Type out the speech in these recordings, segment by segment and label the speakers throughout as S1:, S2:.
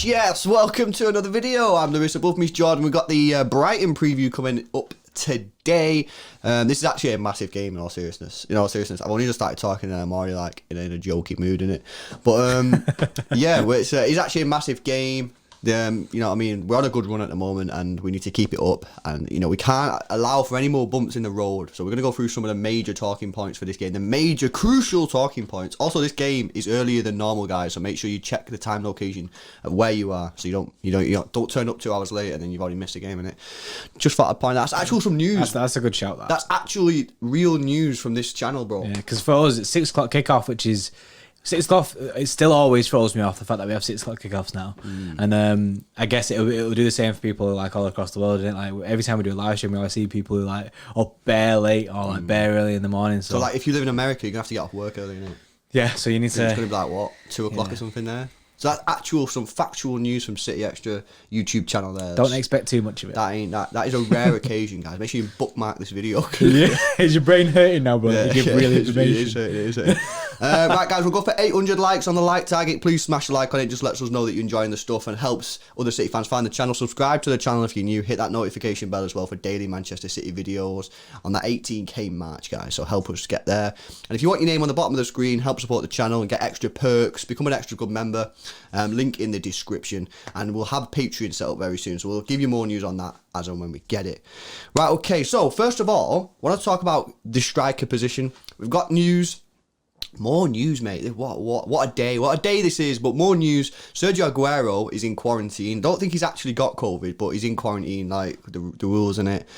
S1: Yes, welcome to another video. I'm Lewis, above me's Jordan. We've got the Brighton preview coming up today. This is actually a massive game in all seriousness. I've only just started talking and I'm already like in a jokey mood in it. But yeah, it's actually a massive game. You know what I mean? We're on a good run at the moment and we need to keep it up, and you know, we can't allow for any more bumps in the road. So we're going to go through some of the major talking points for this game, the major crucial talking points. Also, this game is earlier than normal, guys, so make sure you check the time location of where you are, so you don't turn up 2 hours late and then you've already missed a game in it. Just thought I'd point out, that's actually some news.
S2: That's a good shout.
S1: That's actually real news from this channel, bro.
S2: Yeah, because for us it's 6 o'clock kickoff, which is 6 o'clock. It still always throws me off, the fact that we have 6 o'clock kickoffs now, and I guess it'll do the same for people like all across the world. Isn't it? Like every time we do a live stream, we always see people who like up bare late or like bare early in the morning. So
S1: like if you live in America, you're gonna have to get off work early, innit?
S2: Yeah, so you need to.
S1: It's gonna be like what, 2 o'clock or something there. So that's some factual news from City Extra YouTube channel there.
S2: Don't expect too much of it.
S1: That is a rare occasion, guys. Make sure you bookmark this video.
S2: Yeah, is your brain hurting now, bro?
S1: Yeah,
S2: you give really information.
S1: It is hurting. Right, guys, we'll go for 800 likes on the like target. Please smash a like on it. Just lets us know that you're enjoying the stuff and helps other City fans find the channel. Subscribe to the channel if you're new. Hit that notification bell as well for daily Manchester City videos on that 18k march, guys. So help us get there. And if you want your name on the bottom of the screen, help support the channel and get extra perks, become an extra good member. Link in the description, and we'll have Patreon set up very soon, so we'll give you more news on that as and when we get it. Right, okay, so first of all, I want to talk about the striker position. We've got news. More news, mate. What a day this is. But more news. Sergio Aguero is in quarantine. Don't think he's actually got COVID, but he's in quarantine, like the rules in it.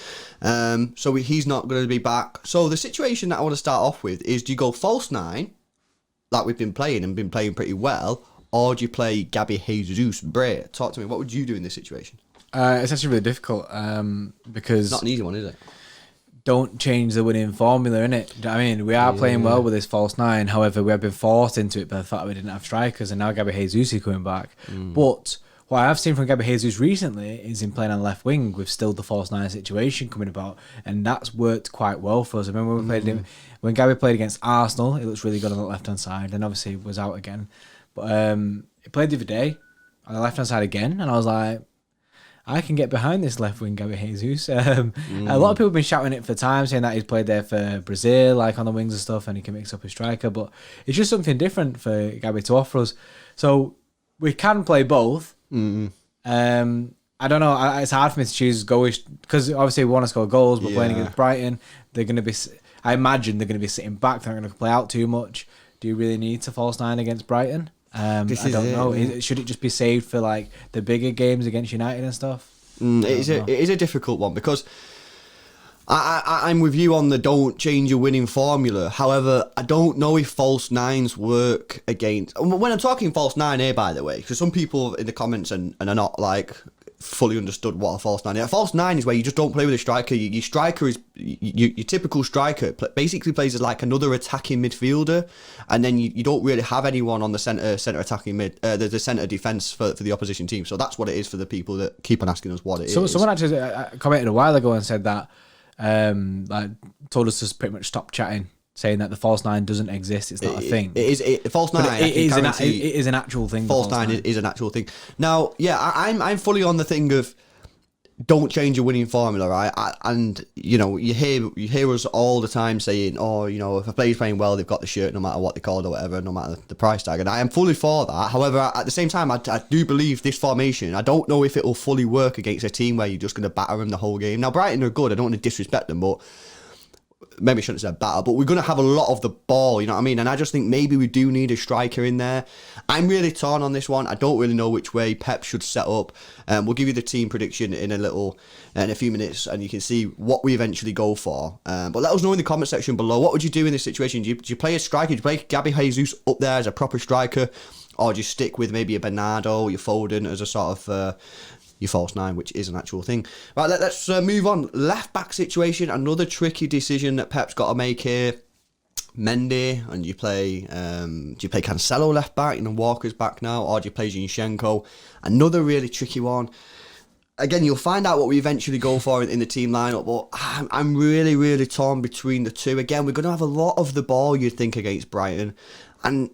S1: So he's not going to be back. So the situation that I want to start off with is, do you go false 9 like we've been playing pretty well, or do you play Gabby Jesus? Bray, talk to me. What would you do in this situation?
S2: It's actually really difficult because...
S1: It's not an easy one, is it?
S2: Don't change the winning formula, innit? I mean, we are playing well with this false 9. However, we have been forced into it by the fact that we didn't have strikers, and now Gabby Jesus is coming back. But what I have seen from Gabby Jesus recently is him playing on the left wing with still the false 9 situation coming about, and that's worked quite well for us. I remember when we played him, when Gabby played against Arsenal, it looks really good on the left-hand side, and obviously was out again. But he played the other day on the left-hand side again, and I was like, I can get behind this left wing Gabby Jesus. A lot of people have been shouting it for time, saying that he's played there for Brazil, like on the wings and stuff, and he can mix up a striker. But it's just something different for Gabby to offer us. So we can play both. I don't know. It's hard for me to choose goalish because obviously we want to score goals. But playing against Brighton, they're going to be. I imagine they're going to be sitting back. They're not going to play out too much. Do you really need to false 9 against Brighton? I don't know. Should it just be saved for like the bigger games against United and stuff?
S1: It is a difficult one because I'm with you on the don't change your winning formula. However, I don't know if false 9s work against... When I'm talking false 9 here, by the way, because some people in the comments and are not like fully understood what a false 9 is. A false 9 is where you just don't play with a striker. Your striker is... Your typical striker basically plays as like another attacking midfielder, and then you don't really have anyone on the centre attacking mid, the centre defence for the opposition team. So that's what it is for the people that keep on asking us what it is. So
S2: someone actually commented a while ago and said that, like told us to pretty much stop chatting, saying that the false 9 doesn't exist. It's not a thing.
S1: False 9.
S2: It is an actual thing.
S1: False 9 is an actual thing. Now, yeah, I'm fully on the thing of don't change your winning formula, right? And you know, you hear us all the time saying, oh, you know, if a player's playing well, they've got the shirt no matter what they called or whatever, no matter the price tag. And I am fully for that. However, at the same time, I do believe this formation, I don't know if it will fully work against a team where you're just going to batter them the whole game. Now, Brighton are good. I don't want to disrespect them, but maybe I shouldn't say batter, but we're going to have a lot of the ball, you know what I mean? And I just think maybe we do need a striker in there. I'm really torn on this one. I don't really know which way Pep should set up. We'll give you the team prediction in a few minutes, and you can see what we eventually go for. But let us know in the comment section below. What would you do in this situation? Do you play a striker? Do you play Gabby Jesus up there as a proper striker? Or do you stick with maybe a Bernardo or your Foden as a sort of... your false 9, which is an actual thing. Right, let's move on. Left back situation, another tricky decision that Pep's got to make here. Mendy, and do you play Cancelo left back, and Walker's back now, or do you play Zinchenko? Another really tricky one. again, you'll find out what we eventually go for in the team lineup, but I'm really, really torn between the two. Again, we're going to have a lot of the ball, you'd think, against Brighton, and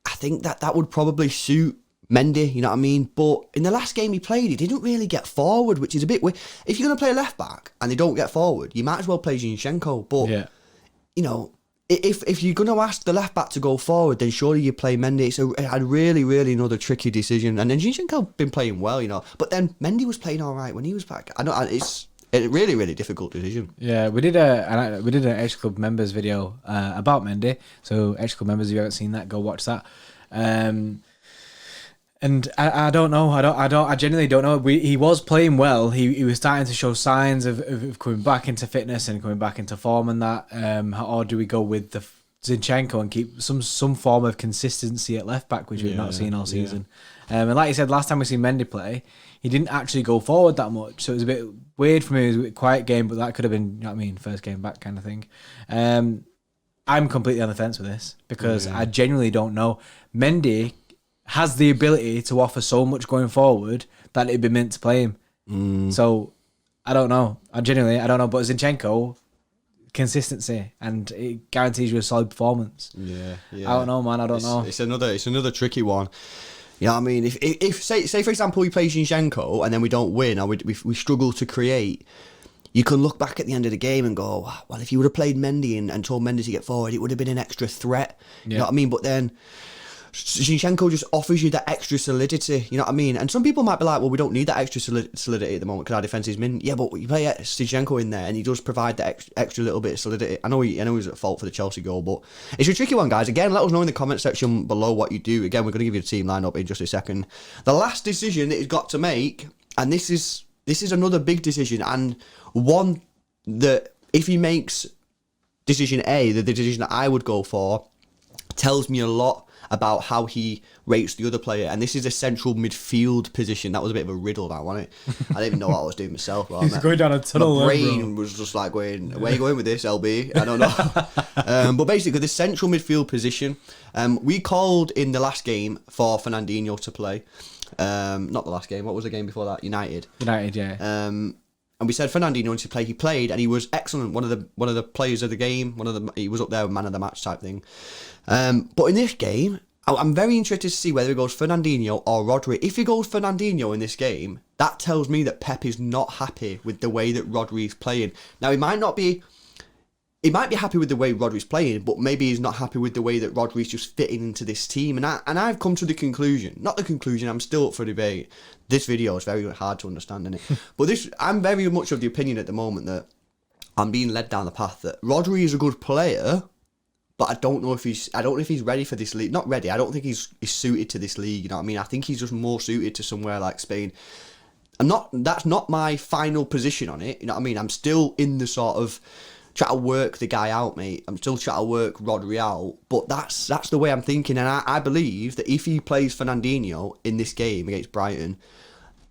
S1: I think that would probably suit Mendy, you know what I mean? But in the last game he played, he didn't really get forward, which is a bit weird. If you're going to play a left back and they don't get forward, you might as well play Zinchenko. But, you know, if you're going to ask the left back to go forward, then surely you play Mendy. It's a really, really another tricky decision. And then Zinchenko been playing well, you know. But then Mendy was playing all right when he was back. I know it's a really, really difficult decision.
S2: Yeah, we did an Edge Club members video about Mendy. So Edge Club members, if you haven't seen that, go watch that. And I don't know. I genuinely don't know. He was playing well. He was starting to show signs of coming back into fitness and coming back into form and that. Or do we go with the Zinchenko and keep some form of consistency at left back, which we've not seen all season? And like you said, last time we seen Mendy play, he didn't actually go forward that much. So it was a bit weird for me. It was a bit quiet game, but that could have been, you know what I mean, first game back kind of thing. I'm completely on the fence with this because I genuinely don't know. Mendy has the ability to offer so much going forward that it'd be meant to play him. So I don't know. I don't know. But Zinchenko, consistency, and it guarantees you a solid performance. Yeah. I don't know, man. I don't know.
S1: It's another tricky one. You know what I mean? If say for example we play Zinchenko and then we don't win or we struggle to create, you can look back at the end of the game and go, well, if you would have played Mendy and told Mendy to get forward, it would have been an extra threat. You know what I mean? But then Zinchenko just offers you that extra solidity, you know what I mean? And some people might be like, well, we don't need that extra solidity at the moment because our defence is min. Yeah, but you play Zinchenko in there and he does provide that extra little bit of solidity. I know he's at fault for the Chelsea goal, but it's a tricky one, guys. Again, let us know in the comment section below what you do. Again, we're going to give you the team lineup in just a second. The last decision that he's got to make, and this is another big decision, and one that if he makes decision A, the decision that I would go for, tells me a lot about how he rates the other player, and this is a central midfield position. That was a bit of a riddle, that wasn't it? I didn't even know what I was doing myself.
S2: He's going down a tunnel.
S1: My brain was just like going, where are you going with this, LB? I don't know. But basically, the central midfield position, we called in the last game for Fernandinho to play. Not the last game. What was the game before that? United, yeah. And we said Fernandinho to play. He played, and he was excellent. One of the players of the game. He was up there, man of the match type thing. But in this game, I'm very interested to see whether he goes Fernandinho or Rodri. If he goes Fernandinho in this game, that tells me that Pep is not happy with the way that Rodri is playing. Now, he might be happy with the way Rodri's playing, but maybe he's not happy with the way that Rodri's just fitting into this team. And I've come to the conclusion, not the conclusion, I'm still up for debate. This video is very hard to understand, isn't it? But I'm very much of the opinion at the moment that I'm being led down the path that Rodri is a good player, but I don't know if he's ready for this league. Not ready. I don't think he's suited to this league. You know what I mean? I think he's just more suited to somewhere like Spain. That's not my final position on it. You know what I mean? I'm still in the sort of try to work the guy out, mate. I'm still trying to work Rodri out, but that's the way I'm thinking, and I believe that if he plays Fernandinho in this game against Brighton,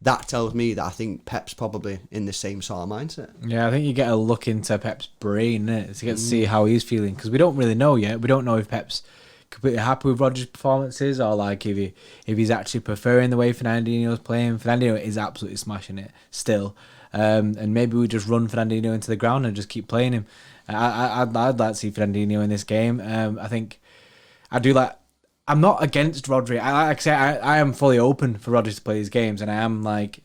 S1: that tells me that I think Pep's probably in the same sort of mindset.
S2: Yeah, I think you get a look into Pep's brain, innit, to get to see how he's feeling, because we don't really know yet. We don't know if Pep's completely happy with Rodri's performances or like if he's actually preferring the way Fernandinho's playing. Fernandinho is absolutely smashing it still. And maybe we just run Fernandinho into the ground and just keep playing him. I'd like to see Fernandinho in this game. I think I do like. I'm not against Rodri. I am fully open for Rodri to play his games, and I am like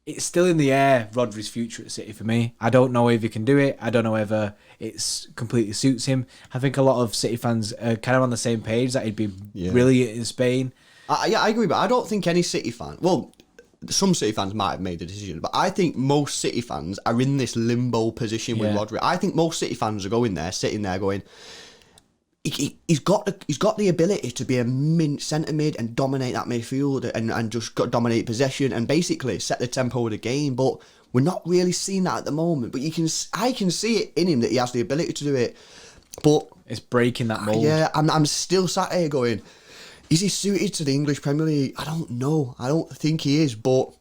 S2: it's still in the air. Rodri's future at City for me. I don't know if he can do it. I don't know whether it's completely suits him. I think a lot of City fans are kind of on the same page that he'd be brilliant in Spain.
S1: I agree, but I don't think any City fan. Well, some City fans might have made the decision, but I think most City fans are in this limbo position with Rodri. I think most City fans are sitting there going, he's got the ability to be a centre mid and dominate that midfield and just dominate possession and basically set the tempo of the game. But we're not really seeing that at the moment. But I can see it in him that he has the ability to do it. But
S2: it's breaking that mold.
S1: Yeah, I'm still sat here going, is he suited to the English Premier League? I don't know. I don't think he is, but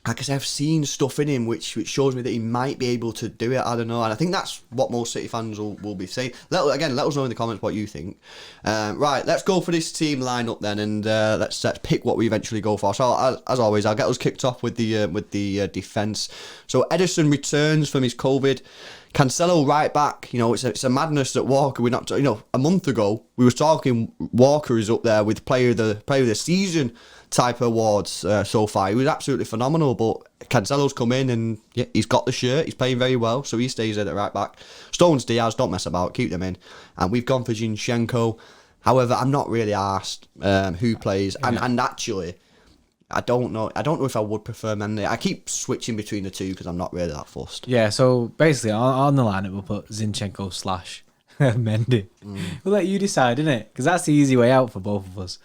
S1: like I said, I've seen stuff in him which shows me that he might be able to do it. I don't know, and I think that's what most City fans will be saying. Let us know in the comments what you think. Right, let's go for this team lineup then, and let's pick what we eventually go for. So as always, I'll get us kicked off with the defence. So Ederson returns from his COVID. Cancelo right back. You know, it's a madness that Walker. We're not. You know, a month ago we were talking Walker is up there with player of the season type of awards so far. He was absolutely phenomenal, but Cancelo's come in and yeah, he's got the shirt. He's playing very well, so he stays at right back. Stones, Diaz, don't mess about, keep them in. And we've gone for Zinchenko. However, I'm not really asked who plays, and actually, I don't know if I would prefer Mendy. I keep switching between the two because I'm not really that fussed.
S2: Yeah, so basically on the lineup we'll put Zinchenko / Mendy. We'll let you decide, innit? Because that's the easy way out for both of us.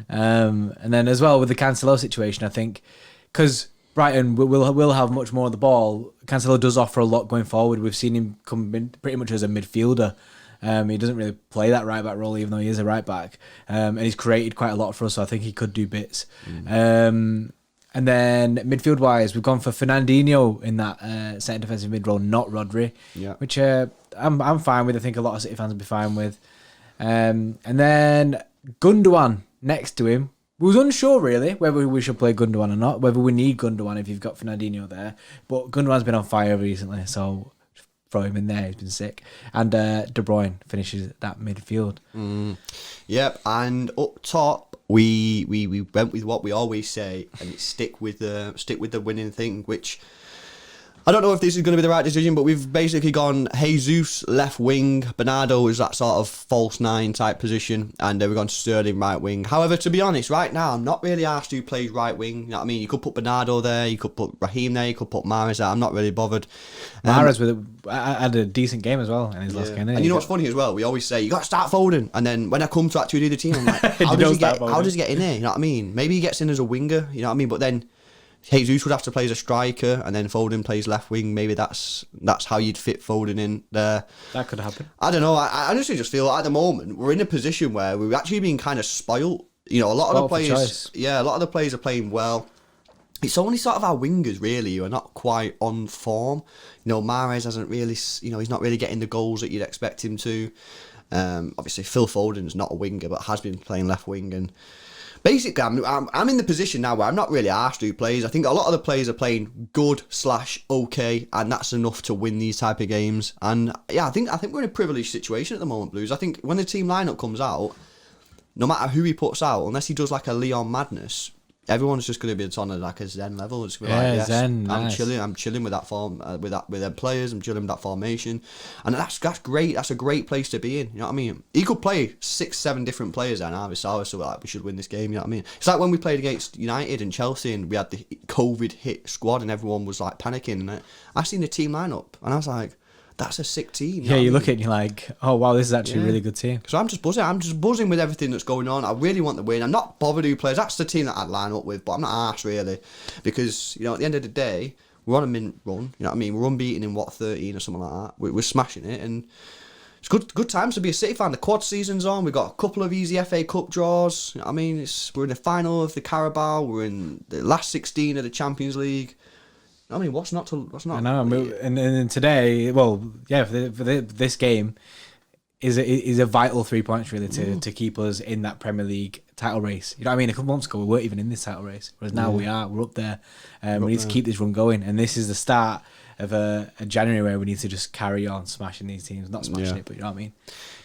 S2: And then as well with the Cancelo situation, I think because Brighton will have much more of the ball. Cancelo does offer a lot going forward. We've seen him come in pretty much as a midfielder. He doesn't really play that right back role, even though he is a right back. And he's created quite a lot for us, so I think he could do bits. And then midfield wise, we've gone for Fernandinho in that centre defensive mid role, not Rodri, which I'm fine with. I think a lot of City fans will be fine with. And then Gundogan next to him. We was unsure really whether we should play Gundogan or not, whether we need Gundogan if you've got Fernandinho there. But Gundogan's been on fire recently, so throw him in there. He's been sick. And De Bruyne finishes that midfield.
S1: Yep, and up top we went with what we always say, and it's stick with the winning thing, which I don't know if this is going to be the right decision, but we've basically gone Jesus left wing, Bernardo is that sort of false nine type position, and we've gone Sterling right wing. However, to be honest, right now I'm not really asked who plays right wing. You know what I mean? You could put Bernardo there, you could put Raheem there, you could put Mahrez there. I'm not really bothered.
S2: Mahrez had a decent game as well in his last game.
S1: And you know what's funny as well? We always say you got to start Foden, and then when I come to actually do the team, I'm like, how does he get in there? You know what I mean? Maybe he gets in as a winger. You know what I mean? But then Jesus would have to play as a striker, and then Foden plays left wing. Maybe that's how you'd fit Foden in there.
S2: That could happen.
S1: I don't know. I honestly just feel at the moment we're in a position where we're actually being kind of spoilt. You know, a lot of the players are playing well. It's only sort of our wingers really who are not quite on form. You know, Mahrez hasn't really. You know, he's not really getting the goals that you'd expect him to. Obviously, Phil Foden's not a winger, but has been playing left wing and. Basically, I'm in the position now where I'm not really asked who plays. I think a lot of the players are playing good / okay, and that's enough to win these type of games. And yeah, I think we're in a privileged situation at the moment, Blues. I think when the team lineup comes out, no matter who he puts out, unless he does like a Leon Madness, everyone's just going to be on like a Zen level. It's gonna be like, yes,
S2: Zen,
S1: I'm
S2: nice.
S1: chilling with that form, with their players. I'm chilling with that formation, and that's great. That's a great place to be in. You know what I mean? He could play 6-7 different players there now. So we're like, we should win this game. You know what I mean? It's like when we played against United and Chelsea, and we had the COVID hit squad, and everyone was like panicking. And I seen the team lineup, and I was like, that's a sick team.
S2: You look at it and you're like, oh wow, this is actually a really good team.
S1: So I'm just buzzing. I'm just buzzing with everything that's going on. I really want the win. I'm not bothered who plays. That's the team that I'd line up with, but I'm not arsed really, because you know at the end of the day we're on a mint run. You know what I mean? We're unbeaten in 13 or something like that. We're smashing it, and it's good times to be a City fan. The quad season's on. We've got a couple of easy FA Cup draws. You know what I mean? We're in the final of the Carabao. We're in the last 16 of the Champions League. I mean, what's not? I know,
S2: and today, well, yeah, for this game is a vital 3 points really to keep us in that Premier League title race. You know what I mean? A couple months ago we weren't even in this title race, whereas now we're up there. We need to keep this run going, and this is the start of a January where we need to just carry on smashing these teams. Not smashing it, but you know what I mean?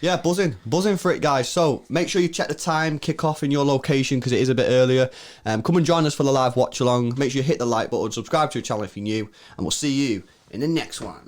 S1: Yeah, buzzing for it, guys. So make sure you check the time, kick off in your location because it is a bit earlier. Come and join us for the live watch along. Make sure you hit the like button, subscribe to the channel if you're new, and we'll see you in the next one.